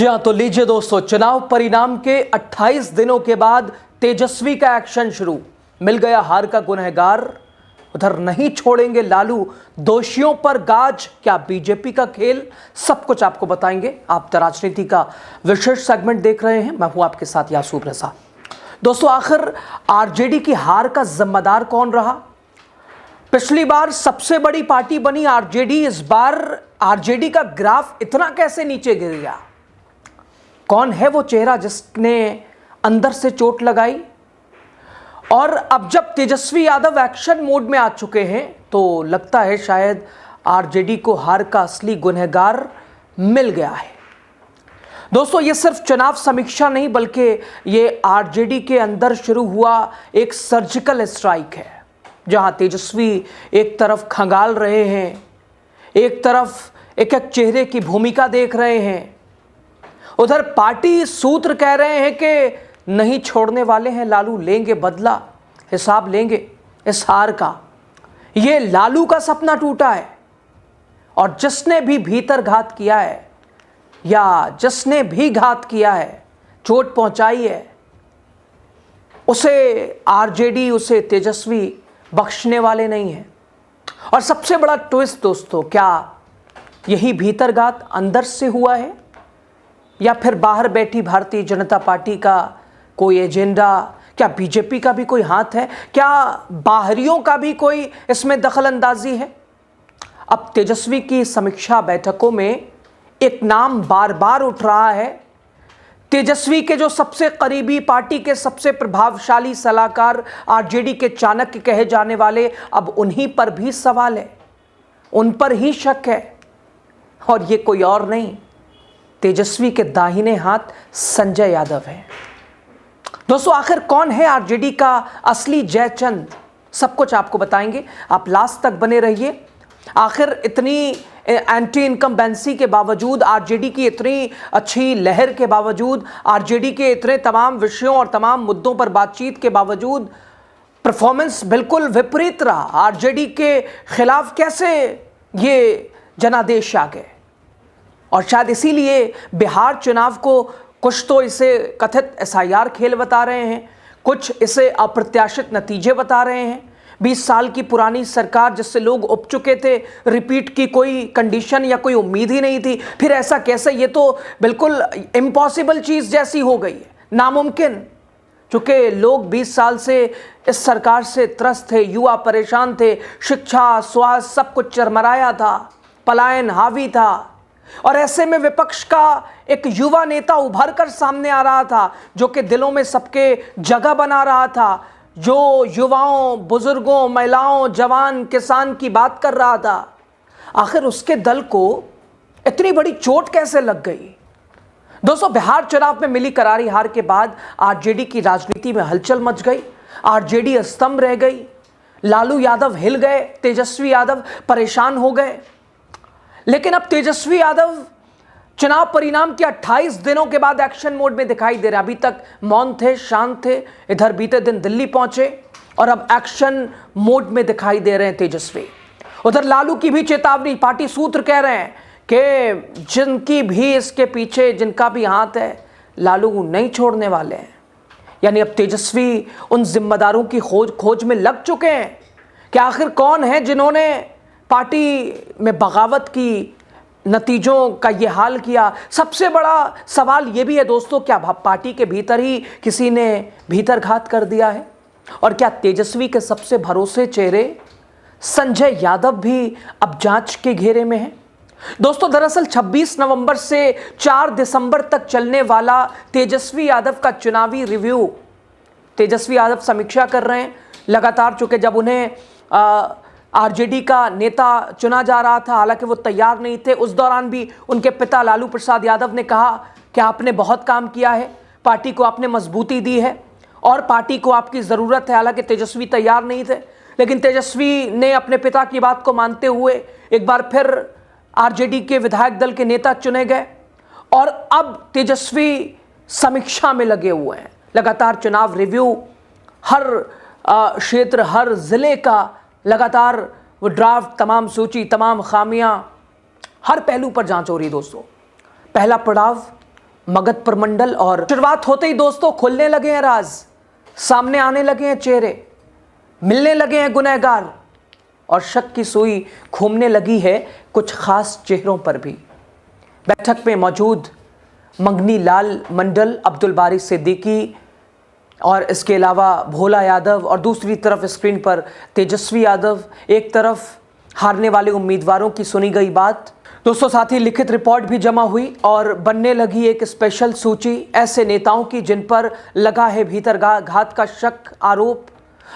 जी हाँ, तो लीजिए दोस्तों, चुनाव परिणाम के 28 दिनों के बाद तेजस्वी का एक्शन शुरू। मिल गया हार का गुनहगार, उधर नहीं छोड़ेंगे लालू, दोषियों पर गाज, क्या बीजेपी का खेल, सब कुछ आपको बताएंगे। आप द राजनीति का विशेष सेगमेंट देख रहे हैं, मैं हूं आपके साथ यासूब रजा। दोस्तों, आखिर आरजेडी की हार का जिम्मेदार कौन रहा? पिछली बार सबसे बड़ी पार्टी बनी आरजेडी, इस बार आरजेडी का ग्राफ इतना कैसे नीचे गिर गया? कौन है वो चेहरा जिसने अंदर से चोट लगाई? और अब जब तेजस्वी यादव एक्शन मोड में आ चुके हैं तो लगता है शायद आरजेडी को हार का असली गुनहगार मिल गया है। दोस्तों, ये सिर्फ चुनाव समीक्षा नहीं बल्कि ये आरजेडी के अंदर शुरू हुआ एक सर्जिकल स्ट्राइक है, जहां तेजस्वी एक तरफ खंगाल रहे हैं, एक तरफ एक एक चेहरे की भूमिका देख रहे हैं, उधर पार्टी सूत्र कह रहे हैं कि नहीं छोड़ने वाले हैं लालू, लेंगे बदला, हिसाब लेंगे इस हार का। ये लालू का सपना टूटा है और जिसने भी भीतर घात किया है या जिसने भी घात किया है, चोट पहुंचाई है, उसे आरजेडी, उसे तेजस्वी बख्शने वाले नहीं हैं। और सबसे बड़ा ट्विस्ट दोस्तों, क्या यही भीतर घात अंदर से हुआ है या फिर बाहर बैठी भारतीय जनता पार्टी का कोई एजेंडा? क्या बीजेपी का भी कोई हाथ है? क्या बाहरियों का भी कोई इसमें दखल अंदाजी है? अब तेजस्वी की समीक्षा बैठकों में एक नाम बार बार उठ रहा है। तेजस्वी के जो सबसे करीबी, पार्टी के सबसे प्रभावशाली सलाहकार, आरजेडी के चाणक्य कहे जाने वाले, अब उन्हीं पर भी सवाल है, उन पर ही शक है। और ये कोई और नहीं, तेजस्वी के दाहिने हाथ संजय यादव है। दोस्तों, आखिर कौन है आरजेडी का असली जयचंद? सब कुछ आपको बताएंगे, आप लास्ट तक बने रहिए। आखिर इतनी एंटी इनकम्बेंसी के बावजूद, आरजेडी की इतनी अच्छी लहर के बावजूद, आरजेडी के इतने तमाम विषयों और तमाम मुद्दों पर बातचीत के बावजूद परफॉर्मेंस बिल्कुल विपरीत रहा। आरजेडी के खिलाफ कैसे ये जनादेश आ गए? और शायद इसीलिए बिहार चुनाव को कुछ तो इसे कथित एसआईआर खेल बता रहे हैं, कुछ इसे अप्रत्याशित नतीजे बता रहे हैं। 20 साल की पुरानी सरकार जिससे लोग उब चुके थे, रिपीट की कोई कंडीशन या कोई उम्मीद ही नहीं थी, फिर ऐसा कैसे? ये तो बिल्कुल इम्पॉसिबल चीज़ जैसी हो गई है, नामुमकिन। चूँकि लोग 20 साल से इस सरकार से त्रस्त थे, युवा परेशान थे, शिक्षा, स्वास्थ्य सब कुछ चरमराया था, पलायन हावी था। और ऐसे में विपक्ष का एक युवा नेता उभर कर सामने आ रहा था, जो कि दिलों में सबके जगह बना रहा था, जो युवाओं, बुजुर्गों, महिलाओं, जवान, किसान की बात कर रहा था। आखिर उसके दल को इतनी बड़ी चोट कैसे लग गई? दोस्तों, बिहार चुनाव में मिली करारी हार के बाद आरजेडी की राजनीति में हलचल मच गई, आरजेडी स्तंभ रह गई, लालू यादव हिल गए, तेजस्वी यादव परेशान हो गए। लेकिन अब तेजस्वी यादव चुनाव परिणाम के 28 दिनों के बाद एक्शन मोड में दिखाई दे रहे। अभी तक मौन थे, शांत थे, इधर बीते दिन दिल्ली पहुंचे और अब एक्शन मोड में दिखाई दे रहे हैं तेजस्वी। उधर लालू की भी चेतावनी, पार्टी सूत्र कह रहे हैं कि जिनकी भी इसके पीछे, जिनका भी हाथ है, लालू नहीं छोड़ने वाले हैं। यानी अब तेजस्वी उन जिम्मेदारों की खोज में लग चुके हैं कि आखिर कौन है जिन्होंने पार्टी में बगावत की, नतीजों का ये हाल किया। सबसे बड़ा सवाल ये भी है दोस्तों, क्या पार्टी के भीतर ही किसी ने भीतर घात कर दिया है? और क्या तेजस्वी के सबसे भरोसे चेहरे संजय यादव भी अब जांच के घेरे में हैं? दोस्तों, दरअसल 26 नवंबर से 4 दिसंबर तक चलने वाला तेजस्वी यादव का चुनावी रिव्यू, तेजस्वी यादव समीक्षा कर रहे हैं लगातार। चूंकि जब उन्हें आरजेडी का नेता चुना जा रहा था, हालांकि वो तैयार नहीं थे, उस दौरान भी उनके पिता लालू प्रसाद यादव ने कहा कि आपने बहुत काम किया है, पार्टी को आपने मजबूती दी है और पार्टी को आपकी ज़रूरत है। हालांकि तेजस्वी तैयार नहीं थे, लेकिन तेजस्वी ने अपने पिता की बात को मानते हुए एक बार फिर आरजेडी के विधायक दल के नेता चुने गए और अब तेजस्वी समीक्षा में लगे हुए हैं। लगातार चुनाव रिव्यू, हर क्षेत्र, हर जिले का लगातार वो ड्राफ्ट, तमाम सूची, तमाम खामियां, हर पहलू पर जांच हो रही है। दोस्तों, पहला पड़ाव मगध प्रमंडल। और शुरुआत होते ही दोस्तों खुलने लगे हैं राज, सामने आने लगे हैं चेहरे, मिलने लगे हैं गुनहगार और शक की सुई घूमने लगी है कुछ खास चेहरों पर भी। बैठक में मौजूद मंगनी लाल मंडल, अब्दुल बारी सिद्दीकी और इसके अलावा भोला यादव और दूसरी तरफ स्क्रीन पर तेजस्वी यादव, एक तरफ हारने वाले उम्मीदवारों की सुनी गई बात। दोस्तों साथ ही लिखित रिपोर्ट भी जमा हुई और बनने लगी एक स्पेशल सूची ऐसे नेताओं की जिन पर लगा है भीतरघात का शक, आरोप।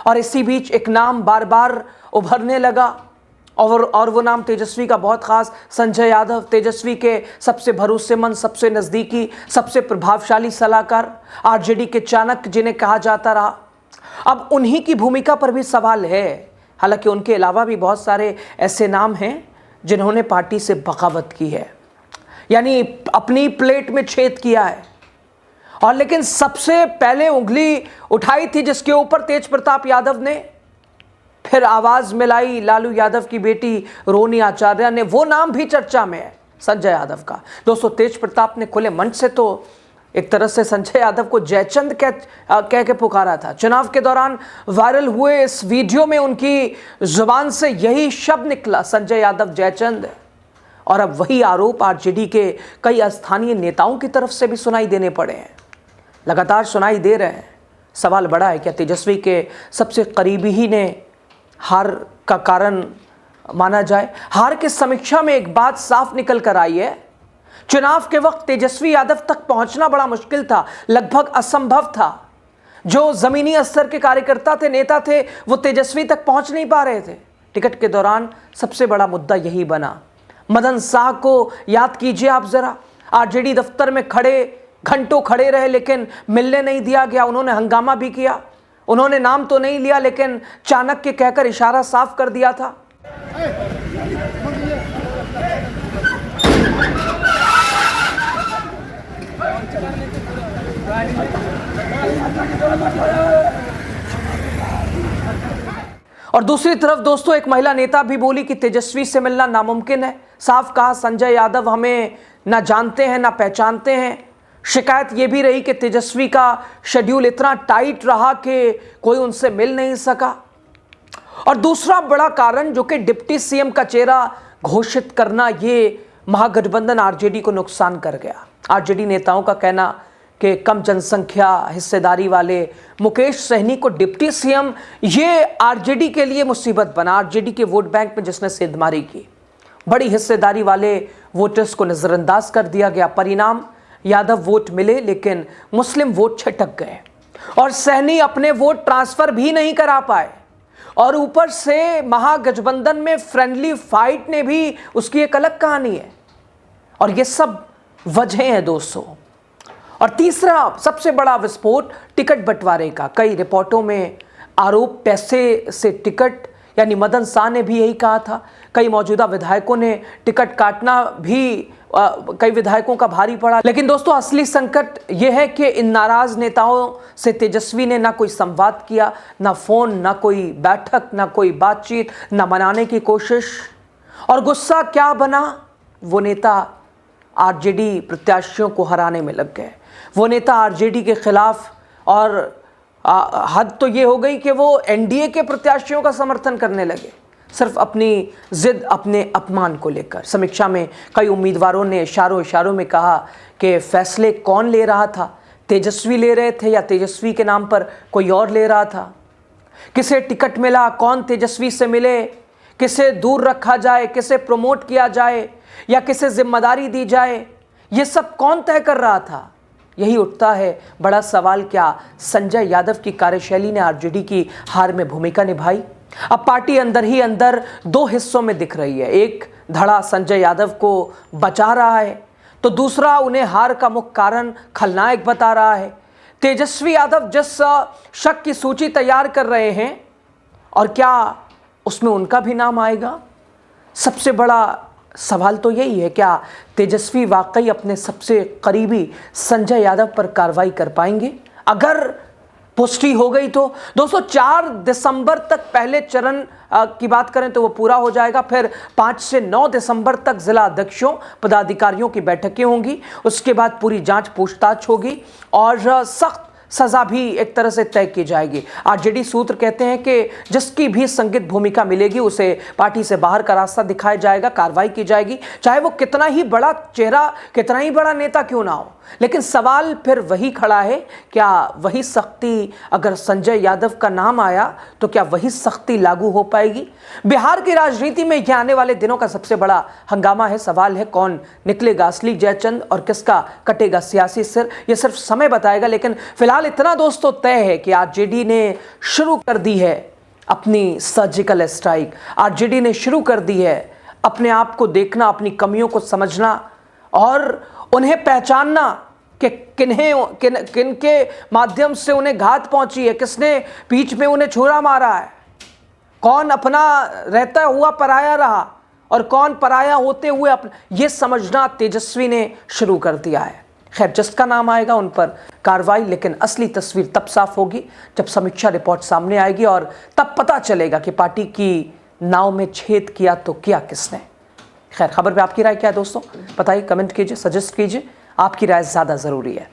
और इसी बीच एक नाम बार बार उभरने लगा और वो नाम तेजस्वी का बहुत खास, संजय यादव, तेजस्वी के सबसे भरोसेमंद, सबसे नज़दीकी, सबसे प्रभावशाली सलाहकार, आरजेडी के चाणक्य जिन्हें कहा जाता रहा। अब उन्हीं की भूमिका पर भी सवाल है। हालांकि उनके अलावा भी बहुत सारे ऐसे नाम हैं जिन्होंने पार्टी से बगावत की है, यानी अपनी प्लेट में छेद किया है। और लेकिन सबसे पहले उंगली उठाई थी जिसके ऊपर तेज प्रताप यादव ने, फिर आवाज मिलाई लालू यादव की बेटी रोनी आचार्य ने, वो नाम भी चर्चा में है, संजय यादव का। दोस्तों तेज प्रताप ने खुले मंच से तो एक तरह से संजय यादव को जयचंद कह के पुकारा था। चुनाव के दौरान वायरल हुए इस वीडियो में उनकी जुबान से यही शब्द निकला, संजय यादव जयचंद। और अब वही आरोप आरजेडी के कई स्थानीय नेताओं की तरफ से भी सुनाई देने पड़े हैं, लगातार सुनाई दे रहे हैं। सवाल बड़ा है, क्या तेजस्वी के सबसे करीबी ही ने हार का कारण माना जाए? हार की समीक्षा में एक बात साफ निकल कर आई है, चुनाव के वक्त तेजस्वी यादव तक पहुंचना बड़ा मुश्किल था, लगभग असंभव था। जो जमीनी स्तर के कार्यकर्ता थे, नेता थे, वो तेजस्वी तक पहुंच नहीं पा रहे थे। टिकट के दौरान सबसे बड़ा मुद्दा यही बना। मदन शाह को याद कीजिए आप जरा, आरजेडी दफ्तर में घंटों खड़े रहे लेकिन मिलने नहीं दिया गया। उन्होंने हंगामा भी किया, उन्होंने नाम तो नहीं लिया लेकिन चाणक्य कहकर इशारा साफ कर दिया था। और दूसरी तरफ दोस्तों एक महिला नेता भी बोली कि तेजस्वी से मिलना नामुमकिन है। साफ कहा, संजय यादव हमें ना जानते हैं ना पहचानते हैं। शिकायत यह भी रही कि तेजस्वी का शेड्यूल इतना टाइट रहा कि कोई उनसे मिल नहीं सका। और दूसरा बड़ा कारण जो कि डिप्टी सीएम का चेहरा घोषित करना, ये महागठबंधन आरजेडी को नुकसान कर गया। आरजेडी नेताओं का कहना कि कम जनसंख्या हिस्सेदारी वाले मुकेश सहनी को डिप्टी सीएम, ये आरजेडी के लिए मुसीबत बना। आरजेडी के वोट बैंक में जिसने सेंधमारी की, बड़ी हिस्सेदारी वाले वोटर्स को नजरअंदाज कर दिया गया। परिणाम, यादव वोट मिले लेकिन मुस्लिम वोट छटक गए और सहनी अपने वोट ट्रांसफर भी नहीं करा पाए। और ऊपर से महागठबंधन में फ्रेंडली फाइट ने भी उसकी एक अलग कहानी है। और ये सब वजह है दोस्तों। और तीसरा सबसे बड़ा विस्फोट टिकट बंटवारे का। कई रिपोर्टों में आरोप पैसे से टिकट, यानी मदन शाह ने भी यही कहा था। कई मौजूदा विधायकों ने टिकट काटना भी कई विधायकों का भारी पड़ा। लेकिन दोस्तों असली संकट यह है कि इन नाराज नेताओं से तेजस्वी ने ना कोई संवाद किया, ना फोन, ना कोई बैठक, ना कोई बातचीत, ना मनाने की कोशिश। और गुस्सा क्या बना, वो नेता आरजेडी प्रत्याशियों को हराने में लग गए। वो नेता आरजेडी के खिलाफ, और हद तो ये हो गई कि वो एनडीए के प्रत्याशियों का समर्थन करने लगे, सिर्फ अपनी जिद, अपने अपमान को लेकर। समीक्षा में कई उम्मीदवारों ने इशारों में कहा कि फैसले कौन ले रहा था, तेजस्वी ले रहे थे या तेजस्वी के नाम पर कोई और ले रहा था। किसे टिकट मिला, कौन तेजस्वी से मिले, किसे दूर रखा जाए, किसे प्रमोट किया जाए या किसे जिम्मेदारी दी जाए, ये सब कौन तय कर रहा था? यही उठता है बड़ा सवाल, क्या संजय यादव की कार्यशैली ने आरजेडी की हार में भूमिका निभाई? अब पार्टी अंदर ही अंदर दो हिस्सों में दिख रही है। एक धड़ा संजय यादव को बचा रहा है, तो दूसरा उन्हें हार का मुख्य कारण खलनायक बता रहा है। तेजस्वी यादव जिस शक की सूची तैयार कर रहे हैं, और क्या उसमें उनका भी नाम आएगा? सबसे बड़ा सवाल तो यही है, क्या तेजस्वी वाकई अपने सबसे करीबी संजय यादव पर कार्रवाई कर पाएंगे? अगर पुष्टि हो गई तो दोस्तों 4 दिसंबर तक पहले चरण की बात करें तो वो पूरा हो जाएगा। फिर 5 से 9 दिसंबर तक जिला अध्यक्षों पदाधिकारियों की बैठकें होंगी। उसके बाद पूरी जांच पूछताछ होगी और सख्त सजा भी एक तरह से तय की जाएगी। आरजेडी सूत्र कहते हैं कि जिसकी भी संदिग्ध भूमिका मिलेगी उसे पार्टी से बाहर का रास्ता दिखाया जाएगा, कार्रवाई की जाएगी, चाहे वो कितना ही बड़ा चेहरा, कितना ही बड़ा नेता क्यों ना हो। लेकिन सवाल फिर वही खड़ा है, क्या वही सख्ती, अगर संजय यादव का नाम आया तो क्या वही सख्ती लागू हो पाएगी? बिहार की राजनीति में यह आने वाले दिनों का सबसे बड़ा हंगामा है। सवाल है कौन निकलेगा असली जयचंद और किसका कटेगा सियासी सिर, यह सिर्फ समय बताएगा। लेकिन फिलहाल इतना दोस्तों तय है कि आरजेडी ने शुरू कर दी है अपनी सर्जिकल स्ट्राइक। आरजेडी ने शुरू कर दी है अपने आप को देखना, अपनी कमियों को समझना और उन्हें पहचानना कि किनके माध्यम से उन्हें घात पहुंची है, किसने बीच में उन्हें छुरा मारा है, कौन अपना रहता हुआ पराया रहा और कौन पराया होते हुए अपना, यह समझना तेजस्वी ने शुरू कर दिया है। खैर, जिसका नाम आएगा उन पर कार्रवाई, लेकिन असली तस्वीर तब साफ होगी जब समीक्षा रिपोर्ट सामने आएगी और तब पता चलेगा कि पार्टी की नाव में छेद किया तो किया किसने। खैर, खबर पे आपकी राय क्या है दोस्तों? बताइए, कमेंट कीजिए, सजेस्ट कीजिए। आपकी राय ज़्यादा ज़रूरी है।